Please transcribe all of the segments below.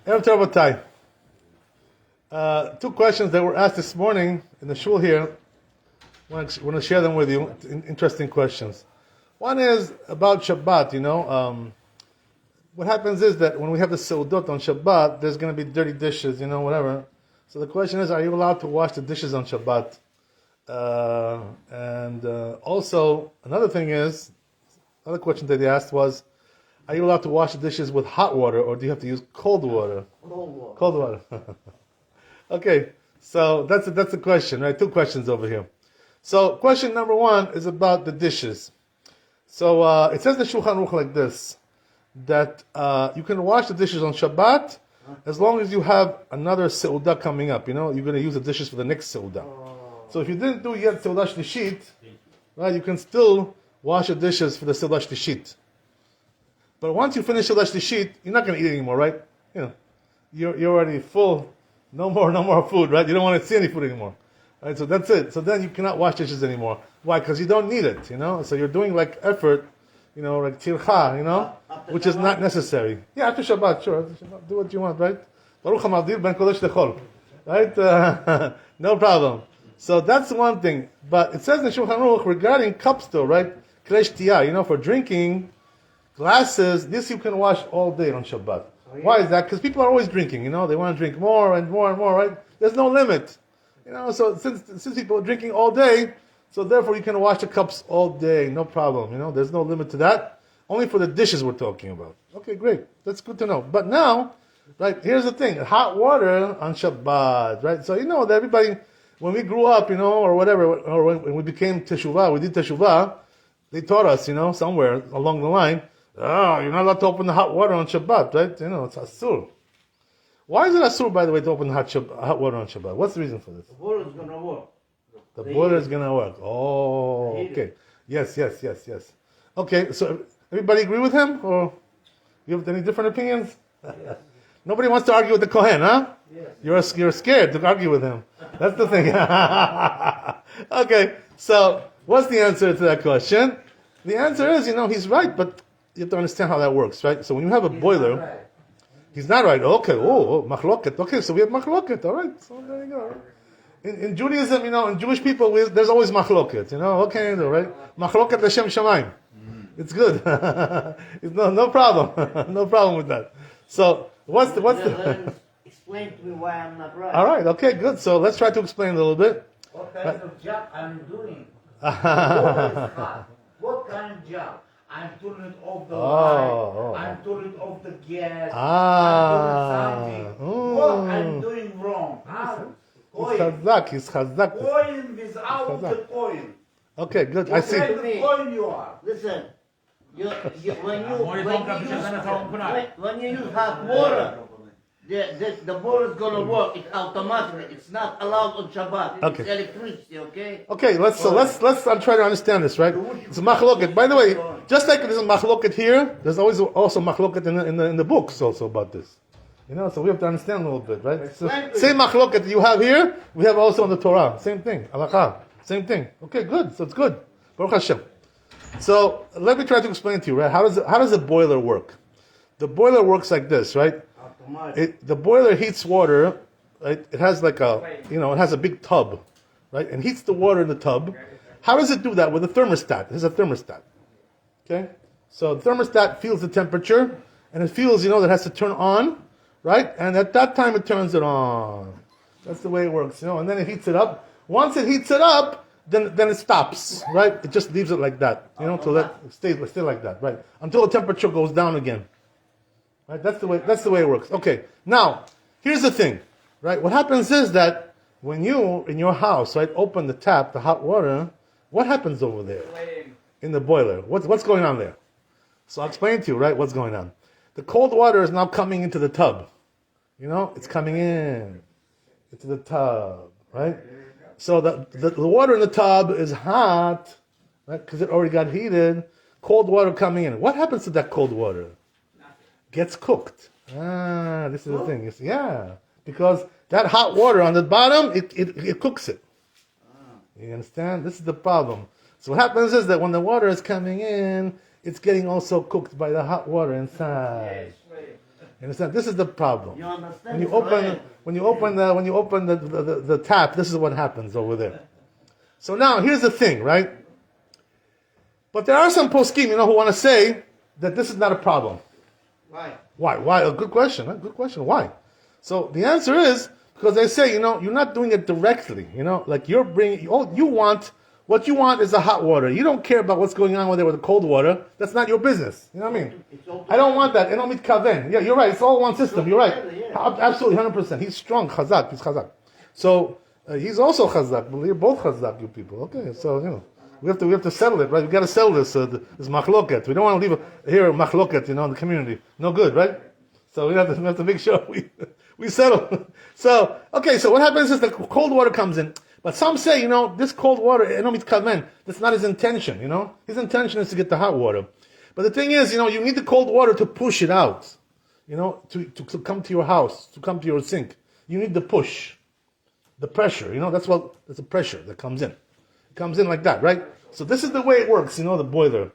Erev Tov, Rabotai. Two questions that were asked this morning in the shul here. I want to share them with you. Interesting questions. One is about Shabbat. What happens is that when we have the seudot on Shabbat, there's going to be dirty dishes, whatever. So the question is, are you allowed to wash the dishes on Shabbat? Also, another question that they asked was, are you allowed to wash the dishes with hot water, or do you have to use cold water? Cold water. Okay, so that's the question, right? Two questions over here. So question number one is about the dishes. So it says in the Shulchan Aruch like this, that you can wash the dishes on Shabbat as long as you have another seudah coming up. You're going to use the dishes for the next seudah. So if you didn't do yet seudah shlishit, right, you can still wash the dishes for the seudah shlishit. But once you finish seudah shlishit, you're not going to eat anymore, right? You're already full. No more food, right? You don't want to see any food anymore. Right, so that's it. So then you cannot wash dishes anymore. Why? Because you don't need it, So you're doing like effort, like tircha, which is not necessary. Yeah, after Shabbat, sure. After Shabbat, do what you want, right? Baruch HaMavdil ben kodesh lechol. Right? No problem. So that's one thing. But it says in Shulchan Aruch regarding cups though, right? Klei shtiyah, for drinking, glasses, this you can wash all day on Shabbat. Why is that? Because people are always drinking, They want to drink more and more and more, right? There's no limit. So since people are drinking all day, so therefore you can wash the cups all day, no problem, There's no limit to that. Only for the dishes we're talking about. Okay, great. That's good to know. But now, right, here's the thing. Hot water on Shabbat, right? So that everybody, when we grew up, or whatever, or when we became teshuvah, we did teshuvah, they taught us, somewhere along the line, you're not allowed to open the hot water on Shabbat, right? It's asur. Why is it asur, by the way, to open hot water on Shabbat? What's the reason for this? The boiler is going to work. The boiler is going to work. Oh, okay. Yes. Okay, so everybody agree with him? Or you have any different opinions? Yes. Nobody wants to argue with the Kohen, huh? Yes. You're scared to argue with him. That's the thing. Okay, so what's the answer to that question? The answer is, he's right, but you have to understand how that works, right? So when you have a boiler, he's not right. Okay, machloket. Okay, so we have machloket. All right, so there you go. In Judaism, in Jewish people, there's always machloket. What can you do, right? Machloket l'shem shamayim. It's good. It's no problem. No problem with that. So what's the? Explain to me why I'm not right. All right. Okay. Good. So let's try to explain a little bit. What kind of job I'm doing? What kind of job? I'm turning off the light. I'm turning off the gas. I'm doing something. What I'm doing wrong? He's chazak. Coin without the coin. Okay, good. I see. What kind of coin you are? Listen. When you use hot water, the boiler is going to work. It's automatically. It's not allowed on Shabbat. Okay. It's electricity, okay? Okay, let's I'm trying to understand this, right? It's a machloket. By the way, just like there's a machloket here, there's always also machloket in the books also about this. So we have to understand a little bit, right? So, same machloket you have here, we have also in the Torah. Same thing. Halakha. Same thing. Okay, good. So it's good. Baruch Hashem. So let me try to explain to you, right? How does a boiler work? The boiler works like this, right? The boiler heats water, right? It has like it has a big tub, right? And heats the water in the tub. How does it do that? With a thermostat. There's a thermostat. Okay? So the thermostat feels the temperature, and it feels, that it has to turn on, right? And at that time it turns it on. That's the way it works, and then it heats it up. Once it heats it up, then it stops, right? It just leaves it like that, to let it stay like that, right? Until the temperature goes down again. Right? That's the way it works. Okay. Now, here's the thing, right? What happens is that when you in your house, right, open the tap, the hot water, what happens over there in the boiler? What's going on there? So I'll explain to you, right, what's going on. The cold water is now coming into the tub. It's coming in into the tub, right? So the water in the tub is hot, right? Because it already got heated. Cold water coming in. What happens to that cold water? Gets cooked. This is the thing. Because that hot water on the bottom, it cooks it. You understand? This is the problem. So what happens is that when the water is coming in, it's getting also cooked by the hot water inside. You understand? This is the problem. You understand? When you open the tap, this is what happens over there. So now here's the thing, right? But there are some poskim, who want to say that this is not a problem. Why? Why? A good question. Good question. Why? So the answer is because they say, you're not doing it directly. Like you're bringing. What you want is the hot water. You don't care about what's going on with the cold water. That's not your business. You know what I mean? I don't want that. I don't need kaven. Yeah, you're right. It's all one system. You're right. Absolutely, 100%. He's strong. Chazak. He's chazak. So he's also chazak. You're both chazak, you people. Okay. So we have to settle it, right? We got to settle this. This machloket. We don't want to leave here machloket, in the community. No good, right? So we have to make sure we settle. So okay. So what happens is the cold water comes in. But some say, this cold water, that's not his intention, His intention is to get the hot water. But the thing is, you need the cold water to push it out, to come to your house, to come to your sink. You need the push, the pressure, that's the pressure that comes in. It comes in like that, right? So this is the way it works, the boiler.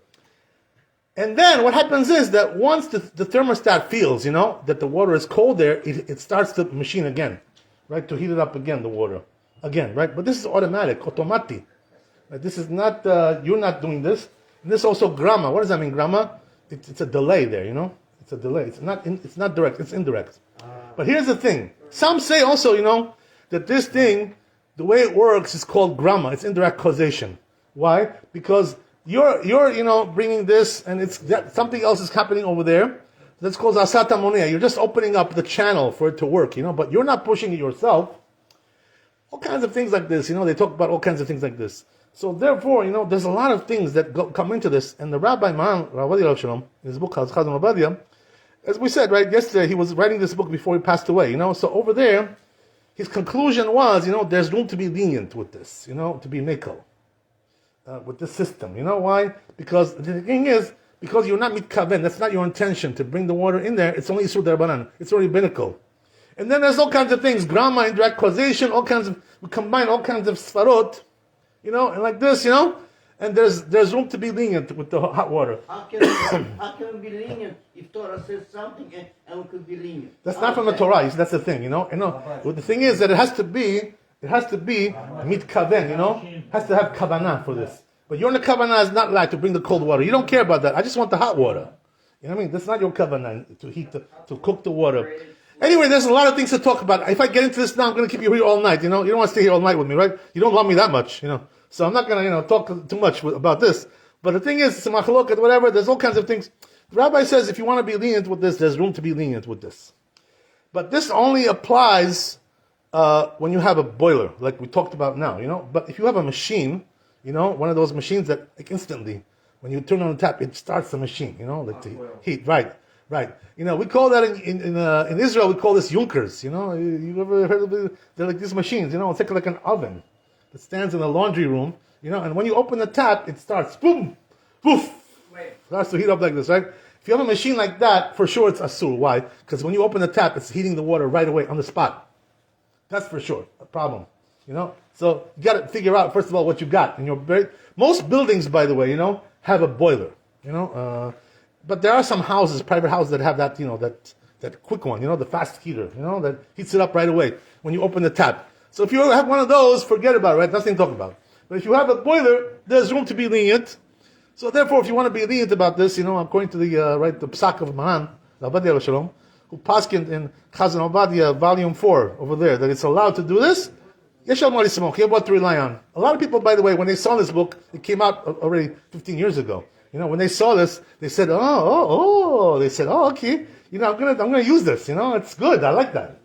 And then what happens is that once the thermostat feels, that the water is cold there, it starts the machine again, right? To heat it up again, the water. Again, right? But this is automatic, automati. Right? This is not, you're not doing this. And this is also grama. What does that mean, grama? It's a delay there, It's a delay. It's not direct, it's indirect. But here's the thing. Some say also, that this thing, the way it works is called grama. It's indirect causation. Why? Because you're bringing this and something else is happening over there. That's called asata monea. You're just opening up the channel for it to work, but you're not pushing it yourself. All kinds of things like this, they talk about all kinds of things like this. So therefore, there's a lot of things that come into this. And the Rabbi Rabbi Shalom, in his book, Chazon Obadia, as we said, right, yesterday, he was writing this book before he passed away, So over there, his conclusion was, there's room to be lenient with this, to be mekel, with this system. You know why? Because the thing is, because you're not mitkaven, that's not your intention to bring the water in there, it's only Isur D'Rabbanan, it's already binnacle. And then there's all kinds of things, grama, indirect causation, we combine all kinds of svarot, and like this, and there's room to be lenient with the hot water. How can we be lenient if Torah says something and we could be lenient? That's not from the Torah, that's the thing, Well, the thing is that it has to be mitkaven, has to have kavanah for this. But your kavanah is not like to bring the cold water. You don't care about that. I just want the hot water. You know what I mean? That's not your kavanah, to cook the water. Anyway, there's a lot of things to talk about. If I get into this now, I'm going to keep you here all night, You don't want to stay here all night with me, right? You don't love me that much, So I'm not going to, talk too much about this. But the thing is, it's a machloket, whatever, there's all kinds of things. The rabbi says if you want to be lenient with this, there's room to be lenient with this. But this only applies when you have a boiler, like we talked about now, But if you have a machine, one of those machines that like instantly, when you turn on the tap, it starts the machine, like the heat, right. We call that in Israel, we call this yunkers, You ever heard of it? They're like these machines, It's like an oven that stands in the laundry room, and when you open the tap, it starts, boom, poof, starts to heat up like this, right? If you have a machine like that, for sure it's asur. Why? Because when you open the tap, it's heating the water right away on the spot. That's for sure a problem, So you got to figure out, first of all, what you got. And most buildings, by the way, have a boiler, But there are some houses, private houses, that have that, that quick one, the fast heater, that heats it up right away when you open the tap. So if you have one of those, forget about it, right? Nothing to talk about. But if you have a boiler, there's room to be lenient. So therefore, if you want to be lenient about this, according to the the psak of Mahan, Rabbi Shalom, who paskined in Chazon Obadia, volume 4, over there, that it's allowed to do this, Yeshal Mari Simon, you have what to rely on. A lot of people, by the way, when they saw this book, it came out already 15 years ago. When they saw this, they said, they said, okay, I'm gonna use this, it's good, I like that.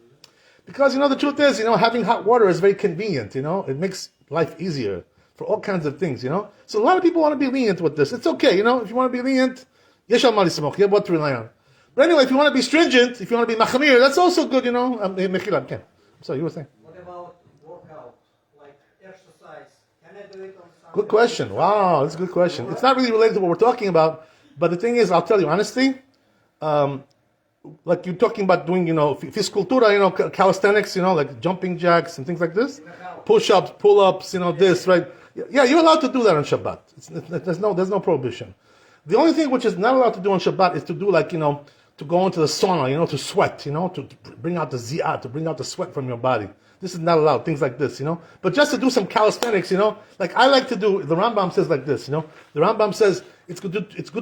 Because, the truth is, having hot water is very convenient, it makes life easier for all kinds of things, So a lot of people want to be lenient with this. It's okay, if you want to be lenient, Yeshal Mali Smoch, you have what to rely on. But anyway, if you want to be stringent, if you want to be machamir, that's also good, Mechila, So you were saying? What about workout, like exercise? Can I do it on Sunday? Good question. Wow, that's a good question. It's not really related to what we're talking about, but the thing is, I'll tell you honestly, like you're talking about doing, fiscultura, calisthenics, like jumping jacks and things like this, push-ups, pull-ups, this, right? Yeah, you're allowed to do that on Shabbat. There's no prohibition. The only thing which is not allowed to do on Shabbat is to do like, to go into the sauna, to sweat, to bring out the ziyah, to bring out the sweat from your body. This is not allowed, things like this, But just to do some calisthenics, like I like to do, the Rambam says like this, The Rambam says it's good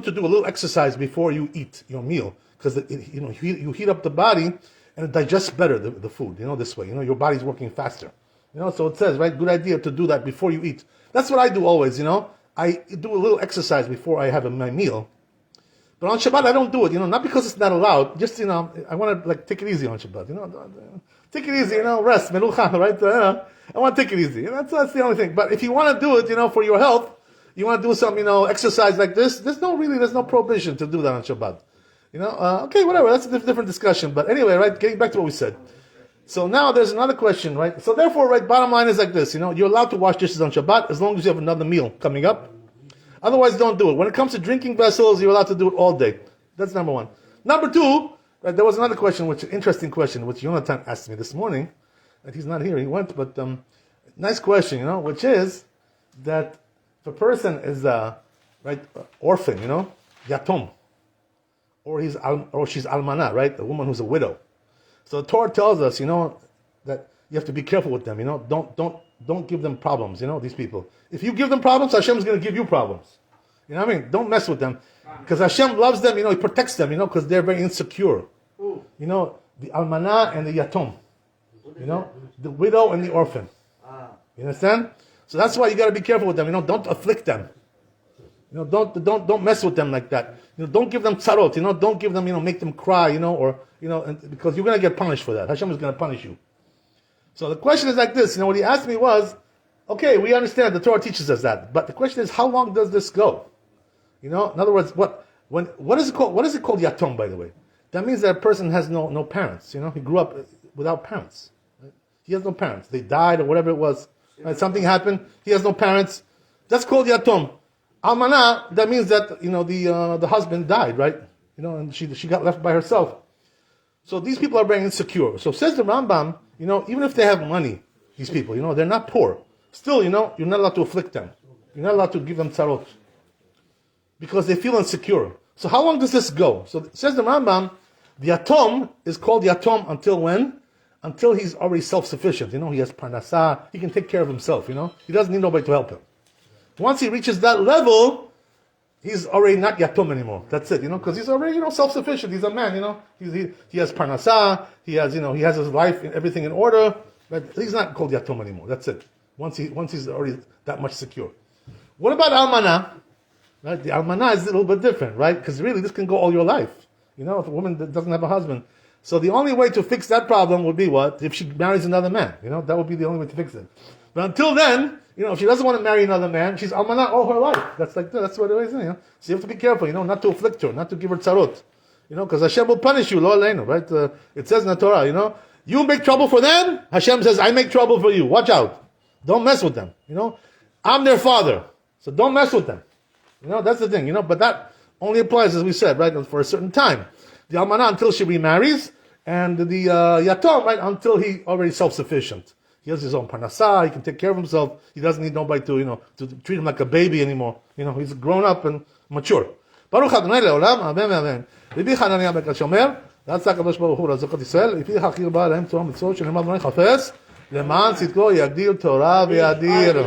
to do a little exercise before you eat your meal, because you heat up the body and it digests better, the food, this way, your body's working faster. So it says, right, good idea to do that before you eat. That's what I do always, I do a little exercise before I have my meal. But on Shabbat, I don't do it, not because it's not allowed, just, I want to, take it easy on Shabbat, take it easy, rest, melucha, right? I want to take it easy. That's the only thing. But if you want to do it, for your health, you want to do some, exercise like this, there's no prohibition to do that on Shabbat. Okay, whatever, that's a different discussion. But anyway, right, getting back to what we said. So now there's another question, right? So therefore, right, bottom line is like this, you're allowed to wash dishes on Shabbat as long as you have another meal coming up. Otherwise, don't do it. When it comes to drinking vessels, you're allowed to do it all day. That's number one. Number two, right, there was another question, interesting question, which Jonathan asked me this morning. And he's not here, he went, but nice question, which is that if a person is orphan, yatom, or she's almana, right, a woman who's a widow. So the Torah tells us, that you have to be careful with them, Don't give them problems, these people. If you give them problems, Hashem is going to give you problems. You know what I mean? Don't mess with them. Because Hashem loves them, He protects them, because they're very insecure. The almana and the yatom. The widow and the orphan. You understand? So that's why you got to be careful with them, don't afflict them. Don't mess with them like that. Don't give them tzarot, don't give them, make them cry, because you're going to get punished for that. Hashem is going to punish you. So the question is like this, what he asked me was, okay, we understand the Torah teaches us that, but the question is, how long does this go? In other words, what is it called? What is it called yatom, by the way? That means that a person has no parents, he grew up without parents. Right? He has no parents. They died or whatever it was. Right? Something happened, he has no parents. That's called yatom. Almana, that means that, the husband died, right? And she got left by herself. So these people are very insecure. So says the Rambam, even if they have money, these people, they're not poor. Still, you're not allowed to afflict them. You're not allowed to give them tzarot. Because they feel insecure. So how long does this go? So says the Rambam, the yatom is called yatom until when? Until he's already self-sufficient. He has parnasah, he can take care of himself, He doesn't need nobody to help him. Once he reaches that level, he's already not yatom anymore. That's it, because he's already, self-sufficient. He's a man, he has parnasah, he has his life and everything in order, but he's not called yatom anymore. That's it. Once he's already that much secure. What about almana? Right? The almana is a little bit different, right? Because really, this can go all your life. If a woman doesn't have a husband. So the only way to fix that problem would be what? If she marries another man. That would be the only way to fix it. But until then, if she doesn't want to marry another man, she's almana all her life. That's what it is, So you have to be careful, not to afflict her, not to give her tzarot. Because Hashem will punish you, lo aleinu, right? It says in the Torah, you make trouble for them, Hashem says, I make trouble for you. Watch out. Don't mess with them, I'm their father, so don't mess with them. That's the thing, but that only applies, as we said, right, for a certain time. The almana until she remarries, and the yatom, right, until he already self-sufficient. He has his own parnasah, he can take care of himself, he doesn't need nobody to, to treat him like a baby anymore. He's grown up and mature. Baruch Adonai le'olam, amen amen. Rabbi Hananiah ben Shomer, רצה הקדוש ברוך הוא לזכות ישראל, לפי חכיר בא להם תורה ומצוות שנאמר אדוני חפש, למען צדקו יגדיל תורה ויאדיר.